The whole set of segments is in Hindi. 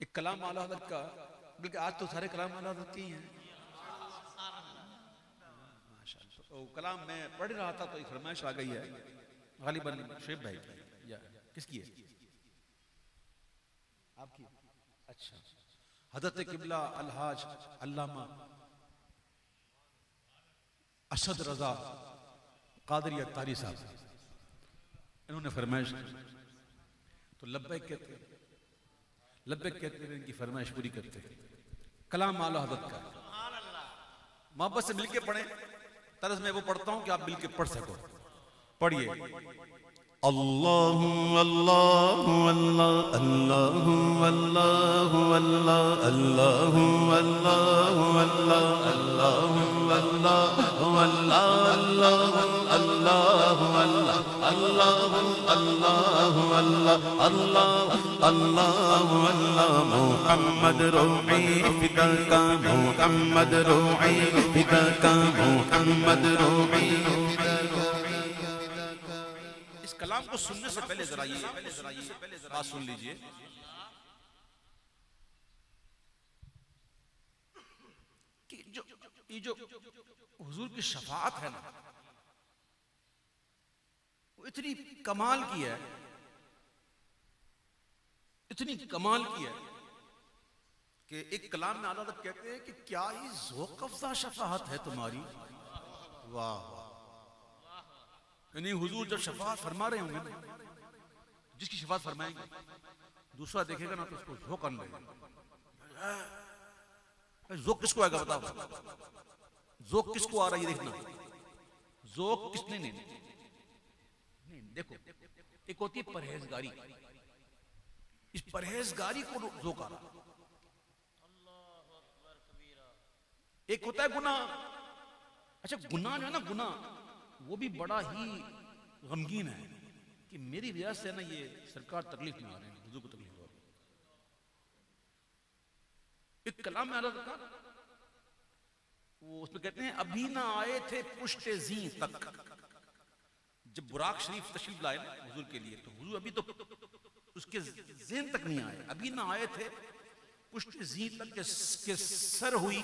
एक कलाम आला हज़रत का, बल्कि आज तो सारे कलाम आला हज़रत के ही हैं माशाअल्लाह। तो कलाम मैं पढ़ रहा था तो एक फरमाइश आ गई है, गालिबन शेब भाई की या किसकी है, आपकी? अच्छा, हज़रत किबला अलहाज अल्लामा असद रजा कादरी अत्तारी साहब, इन्होंने फरमाइश तो लब्बैक कहते, लब्बैक कहते हुए इनकी फरमाइश पूरी करते। कलाम आला हज़रत का मोहब्बत से मिलके पढ़ें, तरस में वो पढ़ता हूं कि आप मिलके पढ़ सको। पढ़िए। अल्लाह अल्लाह अल्लाह अल्लाह अल्लाह अल्लाह अल्लाह अल्लाह अल्लाह अल्लाह अल्लाह अल्लाह अल्लाह अल्लाह अल्लाह अल्लाह अल्लाह मोहम्मद रोई फिदा का मोहम्मद रोई फिदा का मोहम्मद रोई। कलाम को सुनने से पहले जरा ये बात सुन लीजिए कि जो हुजूर की शफाअत है ना, वो इतनी कमाल की है, इतनी कमाल की है कि एक कलाम में आला हज़रत कहते हैं कि क्या ही ज़ौक़ अफ़ज़ा शफाअत है तुम्हारी। वाह, यानी हुजूर जब शफाअत फरमा रहे होंगे, जिसकी शफाअत फरमाएंगे, दूसरा देखेगा ना तो उसको ज़ौक़ आने लगेगा। ज़ौक़ किसको आएगा बताओ, ज़ौक़ किसको आ रहा है ये देखना, ज़ौक़ किसने नहीं, देखो एक होती है परहेजगारी, इस परहेजगारी को ज़ौक़ आ रहा है। एक होता है गुनाह, अच्छा गुनाह जो है ना, गुनाह वो भी बड़ा ही गमगीन है कि मेरी वजह से ना ये सरकार तकलीफ में आ रहे हैं, हुजूर को तकलीफ हो रही है। एक कलाम में आ रहा था वो, उसमें कहते हैं अभी ना आए थे पुश्ते जी तक, जब बुराक शरीफ तशरीफ लाए ना हुजूर के लिए, तो हुजूर अभी तो उसके ज़हन तक नहीं आए, अभी ना आए थे पुश्ते जी तक के सर हुई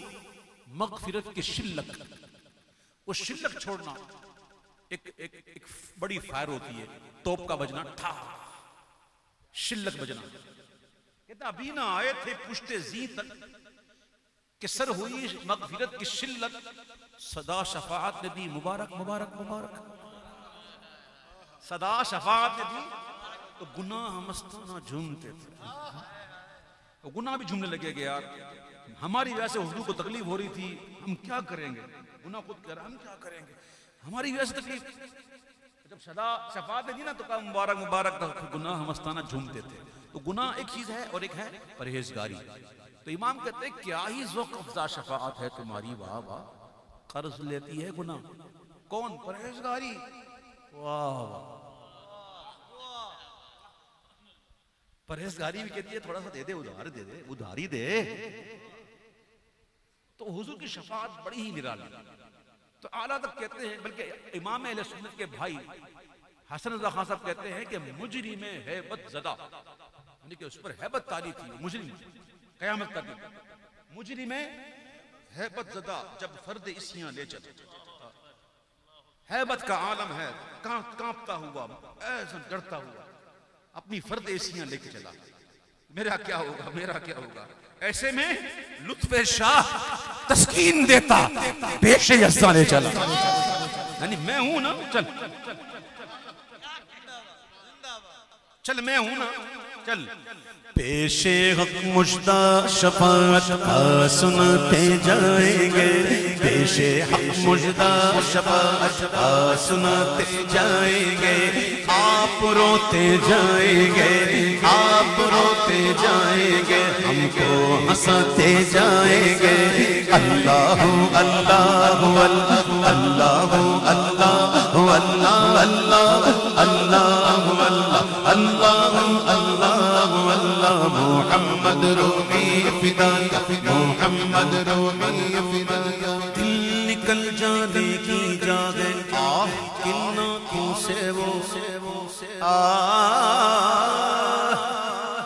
मगफिरत के शिल्लक। वो शिल्लक छोड़ना एक एक एक बड़ी फायर होती है, तोप का बजना, ठा शिल्लक बजना। कहता अभी ना आए थे पुश्ते जी तक कि सर हुई मगफिरत की शिल्लक, सदा शफाअत ने दी मुबारक मुबारक मुबारक, सदा शफाअत ने दी। तो गुनाह मस्ताना झूमते थे, तो गुनाह भी झूमने लगे कि यार हमारी वजह से हुजूर को तकलीफ हो रही थी, हम क्या करेंगे, गुनाह खुद कह रहा हम क्या करेंगे, हमारी वजह से तकलीफ। जब सदा शफाअत दी ना तो कहा मुबारक मुबारक, तो गुनाह मस्ताना झूमते थे। तो गुनाह एक चीज है और एक है परहेजगारी। तो इमाम कहते हैं क्या ही ज़ौक़ अफ़ज़ा शफाअत है तुम्हारी, वाह वाह। कर्ज लेती है गुनाह, कौन? परहेजगारी। वाह वाह, परहेजगारी भी कहती है थोड़ा सा दे दे, उधार दे दे, उधारी दे। तो हुजूर की शफाअत बड़ी ही निराली। तो आला तक कहते हैं, बल्कि इमाम अहले सुन्नत के भाई हसन रज़ा खान साहब कहते हैं कि मुजरिम हैबत ज़दा, यानी कि उस पर हैबत तारी थी, मुजरिम क़यामत तक मुजरिम हैबत ज़दा, जब फर्द इसियां ले चले, हैबत का आलम है, कांपता हुआ ऐसा डरता हुआ अपनी फर्द इसियां लेके चला, मेरा क्या होगा, मेरा क्या होगा। ऐसे में लुत्फ़े शाह तस्कीन देता, पेशे यज़्ज़ा ले चला, यानी मैं हूं ना, चल चल मैं हूं ना, चल। पेशे हक मुश्ता शफाअत का सुनते जाएंगे, पेशे हक मुश्ता शफाअत का सुनाते जाएंगे। आप रोते जाएंगे, आप रोते जाएंगे, हमको हंसाते जाएंगे। अल्लाह अल्लाह अल्लाह अल्लाह अल्लाह अल्लाह अल्लाह अल्लाह अल्लाह मोहम्मद रोमी फिदा, मोहम्मद रोमी फिदा। दिल निकल जाने की जागे किन आँखों से वो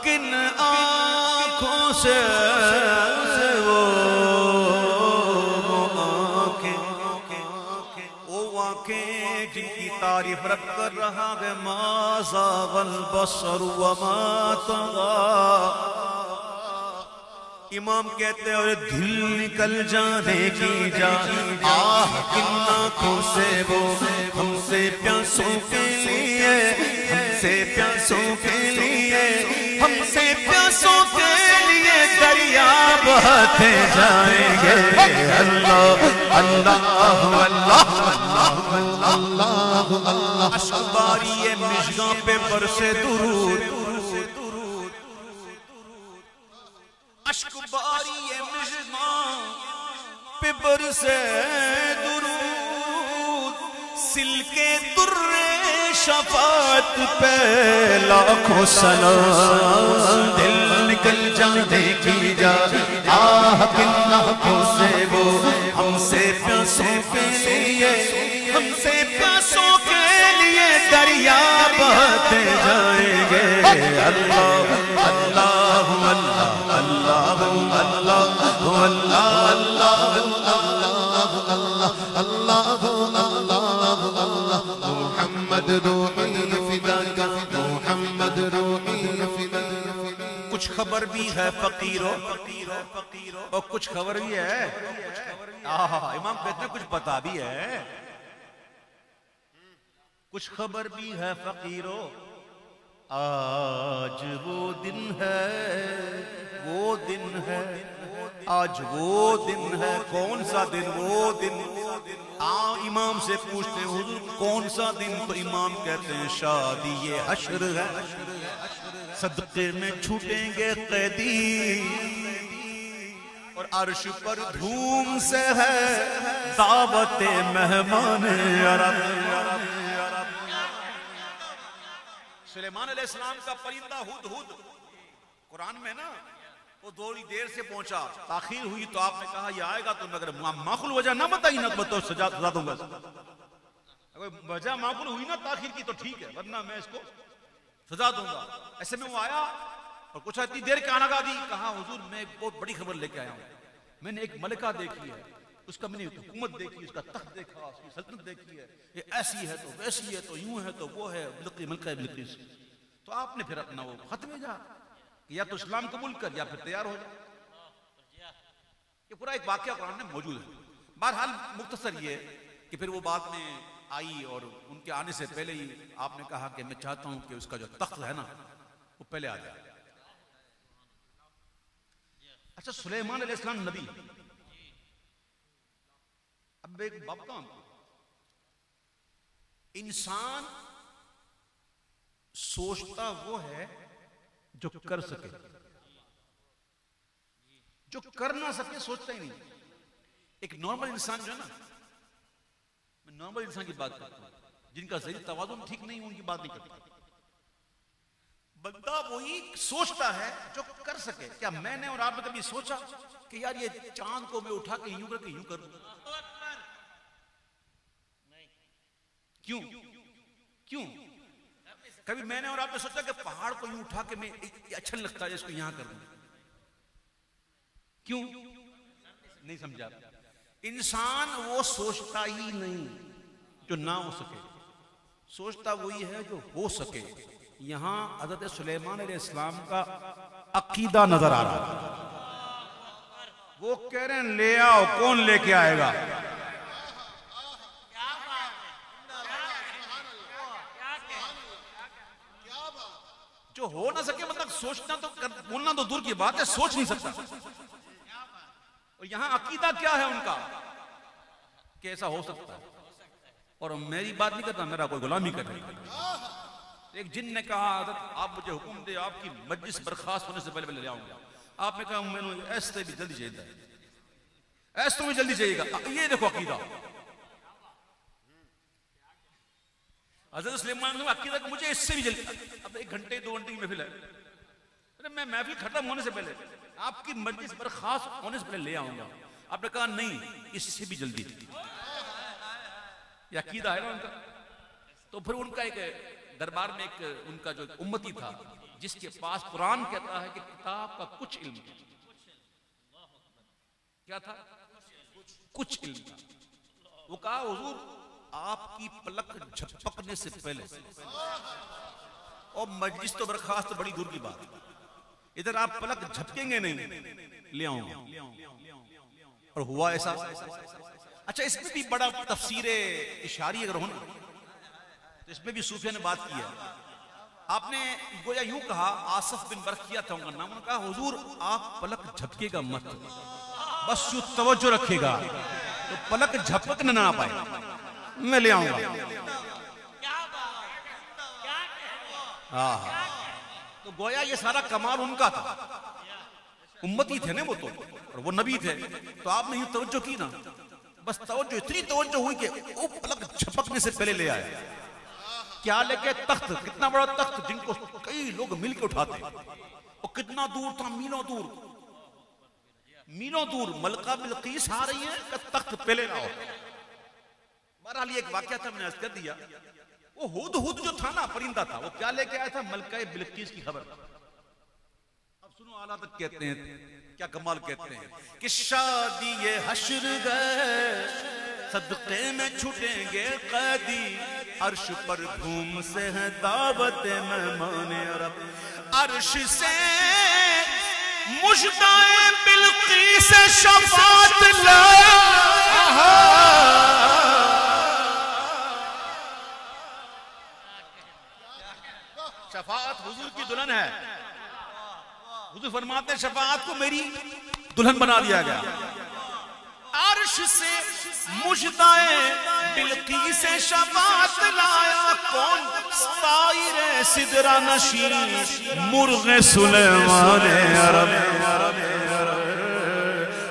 किन आँखों से वो आंखें जिनकी तारीफ रब कर रहा है, माज़ा वल बसर व मा तग़ा। इमाम कहते हैं और दिल निकल जाने की जा आह किन आँखों से वो हमसे प्यासों के लिए, हमसे प्यासों के लिए, हमसे प्यासों के लिए दरिया बहते जाएंगे। अल्लाह अल्लाह अल्लाह अल्लाह अल्लाह। अशबारी मिशगा पे बरसे दुरूद, अशबारी मिशगा पे बरसे दुरूद, सिलके दुर्रे शफात पे लाखों सलाम। दिल निकल जाने की जा आह किन आँखों से वो हमसे प्यासों के लिए, हमसे प्यासों के लिए दरिया बहते जाएंगे। अल्लाह अल्लाह अल्लाह अल्लाह अल्लाह अल्लाह अल्लाह अल्लाह अल्लाह। मुहम्मद रूही फिदाका, मुहम्मद रूही फिदाका। कुछ खबर भी है फकीरों और कुछ खबर भी है। इमाम कहते हैं कुछ पता भी है, कुछ खबर भी है फकीरों। आज वो दिन है, वो दिन है, आज वो दिन है। कौन सा दिन? वो दिन। इमाम से पूछते हैं हुजूर कौन सा दिन? तो इमाम कहते हैं शादी ये हश्र है, सदक़े में छूटेंगे कैदी और अर्श पर धूम से है दावत मेहमान अरब। सुलेमान अलैहिस्सलाम का परिंदा हुद हुद कुरान में ना, वो थोड़ी देर से पहुंचा, ताखीर हुई तो आपने कहा ये आएगा तो अगर माकुल वजह ना बताई ना बताओ सजा दूंगा। अगर वजह माकुल हुई ना ताखीर की तो ठीक है, वरना मैं इसको सजा दूंगा। ऐसे में वो आया और कुछ इतनी देर के आना दी, कहा हुजूर मैं एक बहुत बड़ी खबर लेके आया हूँ। मैंने एक मलिका देखी है, उसका मैंने हुकूमत देखी, उसका तख्त देखा, उसकी सल्तनत देखी है, ये ऐसी है तो वैसी है तो यूं है तो वो है मलका बिल्किस। तो आपने फिर अपना वो खत भेजा कि या तो इस्लाम कबूल कर या फिर तैयार हो जा। ये पूरा एक वाकया कुरान में मौजूद है। बहरहाल मुख्तसर ये कि फिर वो बाद में आई और उनके आने से पहले ही आपने कहा कि मैं चाहता हूं कि उसका जो तख्त है ना वो पहले आ जाए। अच्छा, सुलेमान अलैहिस्सलाम नबी। अब एक बात बताऊं, इंसान सोचता वो है जो कर सके, जो कर ना सके सोचता ही नहीं। एक नॉर्मल इंसान जो है ना, मैं नॉर्मल इंसान की बात करता हूं, जिनका ज़हनी तवाज़ुन ठीक नहीं उनकी बात नहीं करता। बंदा वही सोचता है जो कर सके। क्या मैंने और आपने कभी सोचा कि यार ये चांद को मैं उठा के यूं करके यूं कर दूं? क्यों? क्यों? कभी मैंने और आपने सोचा कि पहाड़ को यूं उठा के मैं अच्छा लगता है इसको यहां कर दूं? क्यों? नहीं समझा। इंसान वो सोचता ही नहीं जो ना हो सके, सोचता वही है जो हो सके। यहां हज़रत सुलेमान अलैहिस्सलाम का अकीदा नजर आ रहा है। वो कह रहे हैं ले आओ, कौन लेके आएगा? जो हो ना सके मतलब सोचना तो बोलना तो दूर की बात है, सोच नहीं सकता। और यहां अकीदा क्या है उनका कि ऐसा हो सकता है। और मेरी बात नहीं करता, मेरा कोई गुलामी कर रहा है। एक जिन ने कहा आप मुझे हुक्म दे, आपकी मजलिस बर्खास्त होने से पहले ले आऊंगा। आपने कहा मैंने ऐसे भी जल्दी चाहिए, ऐसे तो जल्दी चाहिएगा। ये देखो अकीदा हज़रत सुलेमान ने अकीदा को मुझे इससे भी जल्दी। अब 1 घंटे 2 घंटे की महफिल है, अरे मैं महफिल खत्म होने से पहले आपकी मजलिस बर्खास्त होने से पहले ले आऊंगा। आपने कहा नहीं, इससे भी जल्दी। ये अकीदा है ना उनका। तो फिर उनका एक दरबार में एक उनका जो उम्मती था जिसके पास कुरान कहता है कि किताब का कुछ इल्म क्या था? कुछ इल्म था। वो कहा हुजूर आपकी पलक झपकने से पहले, और मजलिस तो बर्खास्त बड़ी दूर की बात, इधर आप पलक झपकेंगे नहीं, ले आऊंगा। और हुआ ऐसा। अच्छा, इसमें भी बड़ा तफसीर इशारी अगर हो ना, तो इसमें भी सूफिया ने बात की है। आपने गोया यूं कहा, आसफ बिन बरखिया था उनका नाम, उन्होंने कहा हुजूर आप पलक झपकेगा मत, बस यूं तवज्जो रखेगा तो पलक झपक ना पाए, मैं ले आऊंगा। हाँ, तो गोया ये सारा कमाल उनका था, उम्मती थे ना वो तो, और वो नबी थे, तो आपने यूं तवज्जो की ना, बस तवज्जो, इतनी तवज्जो हुई कि वो पलक झपकने से पहले ले आए। क्या लेके? तख्त, कितना बड़ा तख्त जिनको कई लोग मिलकर उठाते, और कितना दूर था, मीलों दूर, मीलों दूर। मलका बिल्कीस आ रही है कि तख्त पहले लाओ। बहरहाल एक वाकया था, मैंने अर्ज कर दिया। वो हुद जो था ना, परिंदा था, वो क्या लेके आया था? मलका बिल्कीस की खबर। अब सुनो, आला तक कहते हैं, क्या कमाल कहते हैं कि शादी ये हश्र गए, सदक़े में छुटेंगे कैदी, अर्श पर धूम से है दावत मेहमाने रब, अर्श से मुश्ताए बिल्कीस से शफात ला। शफात हुजूर की दुल्हन है। हुजूर फरमाते हैं शफात को मेरी दुल्हन बना दिया गया। अर्श से मुश्ताए बिल्कीस से शफात लाया कौन? साइरे सिदरा नशी मुर्गे सुलेमान अरब।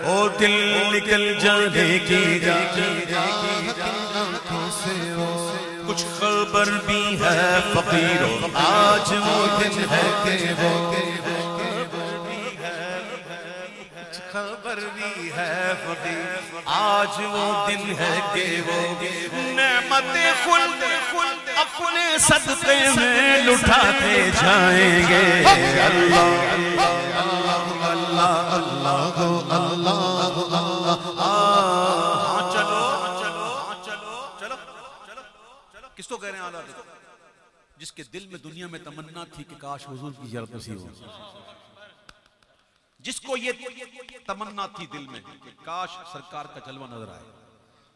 ओ दिल निकल जाने की कुछ खबर भी है फकीरों, आज वो दिन है कि वो खबर भी है फकीर, आज वो दिन है कि वो नेमते खुल्द अपने सदक़े में लुटाते जाएंगे। अल्लाह अल्लाह अल्लाह अल्लाह अल्लाह। चलो चलो चलो चलो चलो चलो। किसको कह रहे हैं? आला जिसके दिल में दुनिया में तमन्ना थी कि काश हुजूर की ज़ियारत नसीब हो, जिसको ये तमन्ना थी दिल में कि काश सरकार का जलवा नजर आए,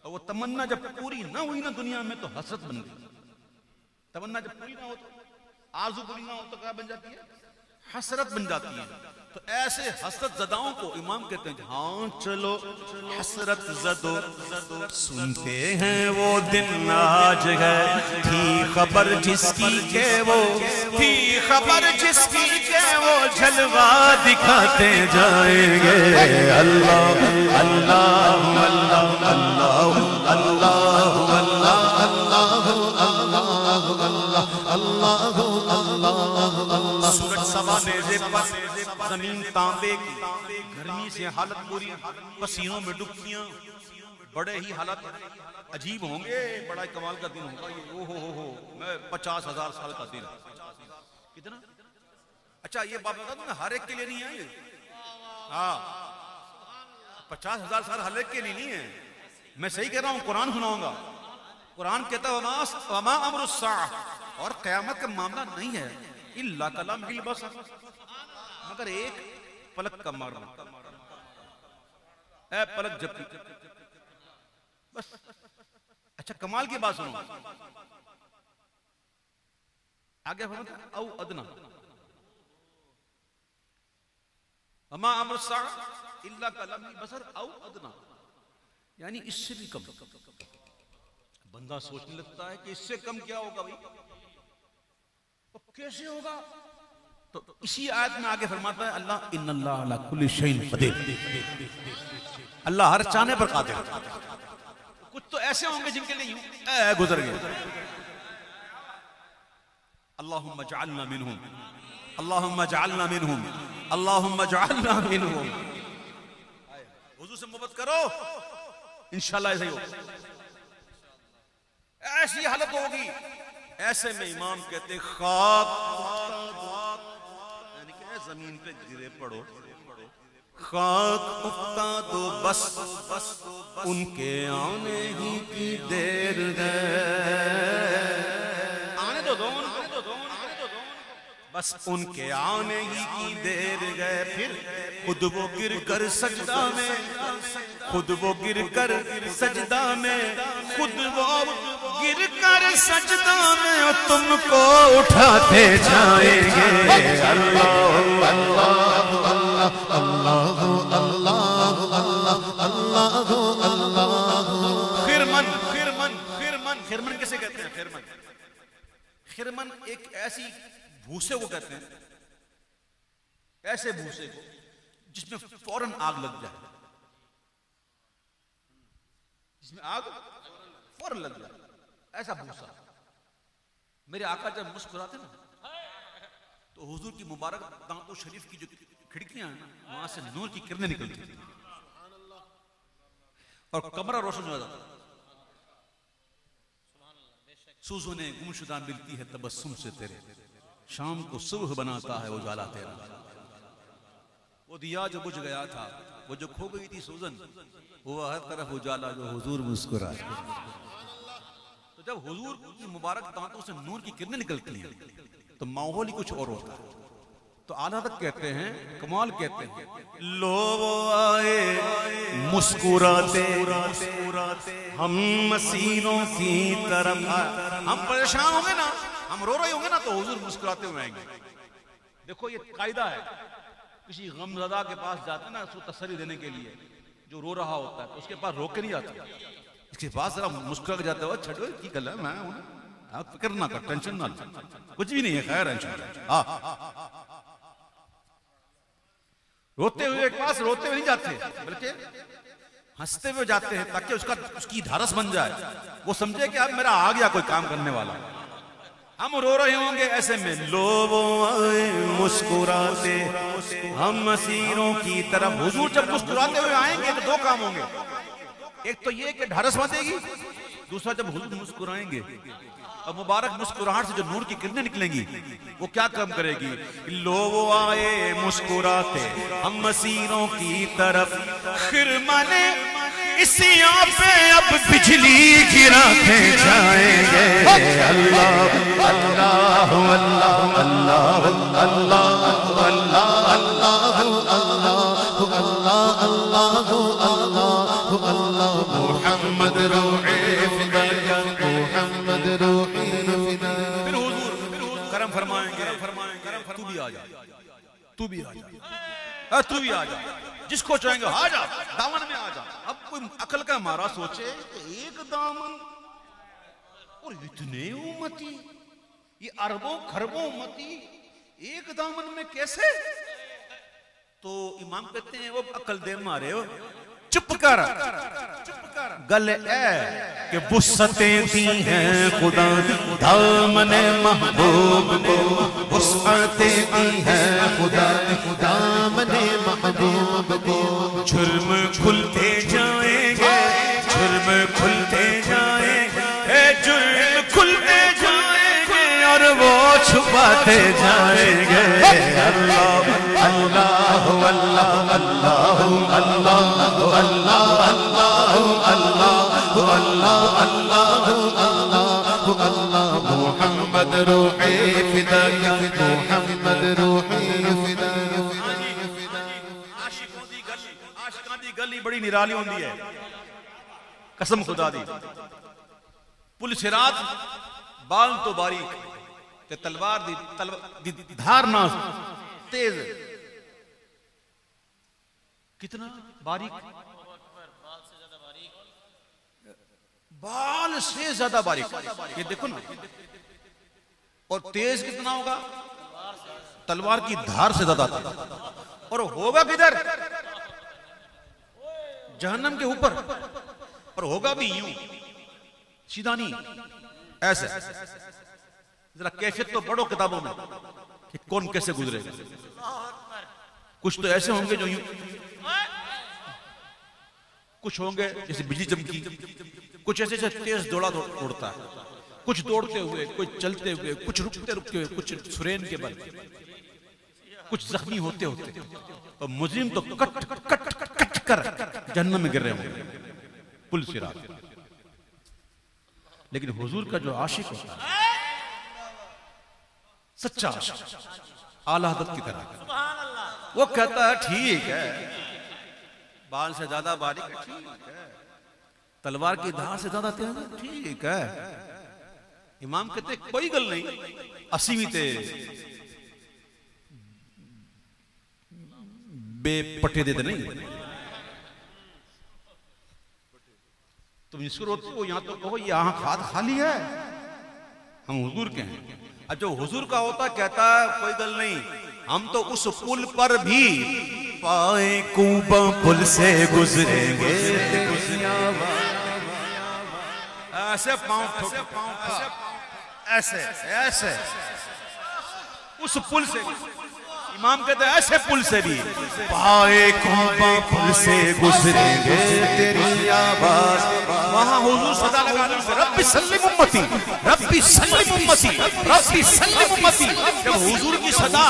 और वो तमन्ना जब पूरी ना हुई ना दुनिया में, तो हसरत बन गई। तमन्ना जब पूरी ना हो, तो आरज़ू पूरी ना हो, तो क्या बन जाती है? हसरत बन जाती है। तो ऐसे हसरत ज़दाओं को इमाम कहते हैं, हाँ चलो हसरत ज़दो सुनते हैं वो दिन आज है, थी खबर जिसकी के वो, थी खबर जिसकी के वो जलवा दिखाते जाएंगे। अल्लाह अल्लाह अल्लाह अल्लाह अल्लाह अल्लाह अल्लाह अल्लाह। सूरज सवाने जमीन तांबे की, गर्मी से हालत पूरी, पसीनों में डुबकियां, बड़े ही हालत अजीब होंगे। बड़ा कमाल का दिन होगा ये। ओ हो मैं 50,000 साल का दिन। कितना? अच्छा ये बात बता दूं, हर एक के लिए नहीं है ये। हाँ 50,000 साल हर एक के लिए नहीं है। मैं सही कह रहा हूँ, कुरान सुनाऊंगा। कुरान कहता है वमा अमरुस्साअ, और क़यामत का मामला नहीं है इल्ला कलाम बिल बसर, मगर एक पलक का मारना। ए पलक झपकी बस। अच्छा कमाल की बात सुनो, आगे औ अदना वमा अमरुस्साअ इल्ला कलाम बिल बसर औ अदना, यानी इससे भी कम। बंदा सोचने लगता है कि इससे कम क्या होगा भाई, तो कैसे होगा? तो इसी आयत में आगे फरमाता है अल्लाह इन्नल्लाह अला कुल्ली शैइन कदीर, अल्लाह हर चाहने पर कादिर। कुछ तो ऐसे होंगे जिनके लिए यूं गुजर गए। अल्लाहुम्मा जअलना मिनहुम, अल्लाहुम्मा जअलना मिनहुम, अल्लाहुम्मा जअलना मिनहुम। हुजूर से मोहब्बत करो, इंशाअल्लाह ऐसा ही होगा। ऐसी हालत होगी। ऐसे में इमाम कहते खाक, यानी कि जमीन पे गिरे पड़ो, खाक उठता दो बस उनके आने ही की देर है, आने दो बस उनके आने ही की देर गए। फिर खुद वो गिर कर सजदा में, खुद वो गिर कर सजदा में, खुद वो गिर कर सजदा में तुमको उठाते जाएंगे। अल्लाह अल्लाह अल्लाह अल्लाह अल्लाह अल्लाह। खिरमन खिरमन खिरमन खिरमन किसे कहते हैं? खिरमन खिरमन एक ऐसी भूसे को कहते हैं, ऐसे भूसे को जिसमें फौरन आग लग जाए, जिसमें आग फौरन लग जाए, ऐसा भूसा। मेरे आका जब मुस्कुराते ना तो हुजूर की मुबारक दांतों शरीफ की जो खिड़कियां हैं ना, वहां से नूर की किरणें निकलती थी और कमरा रोशन हो जाता। सूज़ों-ए गुमशुदा मिलती है तबस्सुम से तेरे, शाम को सुबह बनाता है उजाला तेरा। वो दिया जो बुझ गया था, वो जो खो गई थी सूजन, वो हर तरफ उजाला जो हुजूर मुस्कुराए। तो जब हुजूर की मुबारक दांतों से नूर की किरणें निकलती हैं तो माहौल ही कुछ और होता है। तो आला तक कहते हैं, कमाल कहते हैं, लो वो आए मुस्कुराते हम मसीनों की तरफ। हम परेशान होंगे ना, हम रो रहे होंगे ना, तो हुजूर मुस्कुराते हुए आएंगे। देखो ये कायदा है, किसी गमज़दा के पास जाते ना उसको तसल्ली देने के लिए, जो रो रहा होता है तो उसके पास रोक के नहीं जाते, इसके पास जरा मुस्कुरा के जाते हो, छड़ो की गल है, मैं हूं, आप फिक्र ना कर, टेंशन ना, कुछ भी नहीं है, खैर है। रोते हुए के पास रोते हुए नहीं जाते, बल्कि हंसते हुए जाते हैं ताकि उसकी ढारस बन जाए, वो समझे कि अब मेरा आ गया कोई काम करने वाला। हम रो रहे होंगे ऐसे में, लोगों आए मुस्कुराते हम मसीरों की तरफ। हुजूर जब मुस्कुराते हुए आएंगे तो दो काम होंगे, एक तो ये कि ढारस बंधेगी, दूसरा जब हुजूर मुस्कुराएंगे और मुबारक मुस्कुराहट से जो नूर की किरणें निकलेंगी वो क्या काम करेगी। लोगों आए मुस्कुराते हम मसीरों की तरफ, खिरमने इसी पे अब बिजली गिराते जाएंगे। अल्लाह अल्लाह अल्लाह अल्लाह अल्लाह अल्लाह अल्लाह अल्लाह अल्लाह अल्लाह मुहम्मद रूहे फिदा, मुहम्मद रूहे फिदा। फिर हुजूर करम फरमाएंगे, तू भी आ जा, तू भी आ जा, तू भी आ जा, जिसको चाहेंगे आ जा, दामन में आ जा। अब कोई अकल का मारा सोचे कि एक दामन और इतने उम्मती, ये अरबों खरबों उम्मती एक दामन में कैसे? तो इमाम कहते हैं वो अकल दे मारे हो, चुप कर गल है कि वुसअतें दी हैं खुदा दामने महबूब को, वुसअतें दी हैं खुदा दामने महबूब को। जुर्म खुलते जाएंगे, जुर्म खुलते जाएंगे, जुर्म खुलते जाएंगे और वो छुपाते जाएंगे। अल्लाह अल्लाह अल्लाह अल्लाह अल्लाह अल्लाह अल्लाह अल्लाह अल्लाह मुहम्मद रूहे फिदा, मुहम्मद रूहे फिदा। आशिकां दी गली बड़ी निराली होंदी है, कसम खुदा दी। पुल सिरात बाल तो बारीक ते तलवार दी धार ना तेज, कितना बारीक, बाल से ज्यादा बारीक। ये देखो ना, और तेज कितना होगा, तलवार की धार से ज्यादा तेज। और होगा किधर, जहन्नम के ऊपर, और होगा भी यूं सीधा नहीं, ऐसे। जरा कैफियत तो पढ़ो किताबों में कि कौन कैसे गुजरेगा। कुछ तो ऐसे होंगे जो यूं, कुछ होंगे जैसे बिजली चमकी, कुछ ऐसे तेज दौड़ा उड़ता है, कुछ दौड़ते हुए, कुछ चलते हुए, कुछ रुकते रुकते हुए, कुछ सुरेन के बल। कुछ जख्मी होते होते और मुजरिम तो कट कट कट कर जहन्नम में गिर रहे होंगे पुल सिरात। लेकिन हुजूर का जो आशिक होता है, सच्चा आशिक, आला हज़रत की तरह, वो कहता है ठीक है, बाल से ज्यादा बारीक है, ठीक है, तलवार की धार से ज्यादा तेज है, ठीक है। इमाम कहते कोई गल नहीं, असी भी ते बेपटे देते नहीं। तुम इसको रोते हो, यहाँ तो कहो यहाँ खाद खाली है, हम हुजूर के हैं। अब जो हुजूर का होता कहता है कोई गल नहीं, हम तो उस पुल पर भी पाए कूबा पुल से गुजरेंगे, ऐसे पांव ऐसे ऐसे उस पुल से, इमाम कहते हैं ऐसे पुल से भी पाए कूबा पुल से गुजरेंगे तेरी आवाज। वहां हुजूर सदा लगा रब्बी सल्लिम उम्मती, रब्बी सल्लिम उम्मती, रब्बी सल्लिम उम्मती। जब हुजूर की सदा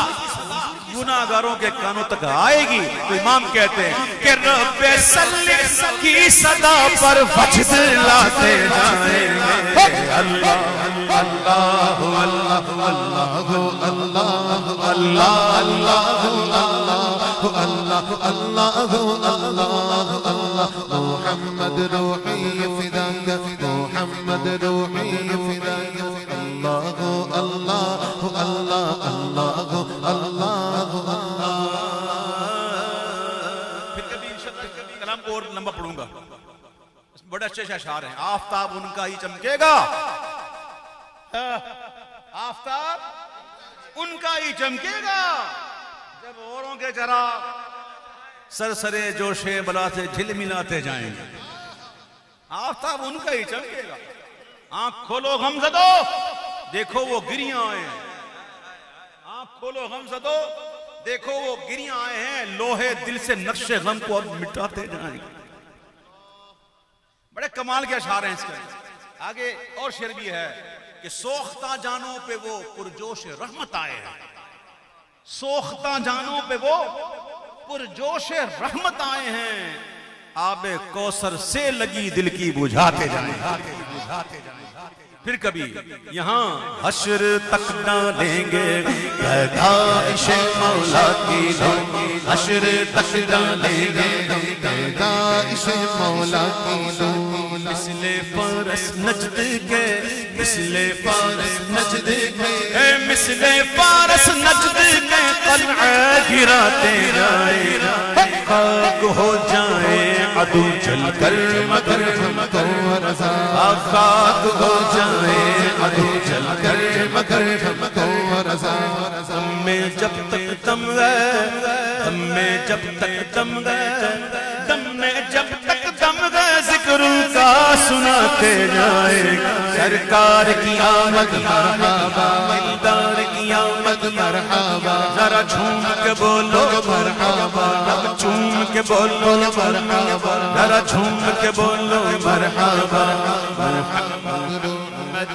गुनाहगारों के कानों तक आएगी तो इमाम कहते हैं कि रब्बे सल्लिम की सदा पर वजद लाते जाएंगे। अल्लाह अल्लाह अल्लाह अल्लाह अल्लाह अल्लाह अल्लाह अल्लाह अल्लाह मुहम्मद रूही फिदाक, मुहम्मद रूही फिदाक, अल्लाह अल्लाह अल्लाह अल्लाह अल्लाह। फिर कभी कलाम को और लंबा पढ़ूंगा, बड़े अच्छे अशआर हैं। आफताब उनका ही चमकेगा, आफताब उनका ही चमकेगा जब औरों के चराग सरसरे जोशे बला से झिलमिलाते जाएंगे। आफताब उनका ही चमकेगा। आंख खोलो गमज़दो, देखो वो गिरियां आए हैं। आंख खोलो गमज़दो, देखो वो गिरियां आए हैं, लोहे दिल से नक्शे गम को अब मिटाते जाएंगे। बड़े कमाल के अशआर हैं इसके। आगे और शेर भी है कि सोख्ता जानों पे वो पुरजोश रहमत आए हैं, सोख्ता जानों पे वो पुरजोश रहमत आए हैं, आबे कौसर से लगी दिल की बुझाते जाएं। फिर कभी यहाँ हश्र तक डालेंगे पैदाइशे मौला की धूम, हश्र तक डालेंगे पैदाइशे मौला की धूम। मिसले फारस नजद के, मिसले फारस नजद के, मिसले फारस नजद के कलअ गिराते जाए, खाक हो जाए अदू चल कर मगर हमको रज़ा, खाक हो जाए अदू चल कर मगर हमको रज़ा। हमें जब तक दम है, हमें जब तक दम है, दम में जब तक दम है, जिक्र का सुनाते जाएगा। सरकार की आमद मरहबा, दिलदार की आमद मरहबा, जरा झूम के बोलो मरहबा, झूम के बोलो मरहबा, जरा झूम के बोलो मरहबा। मुहम्मद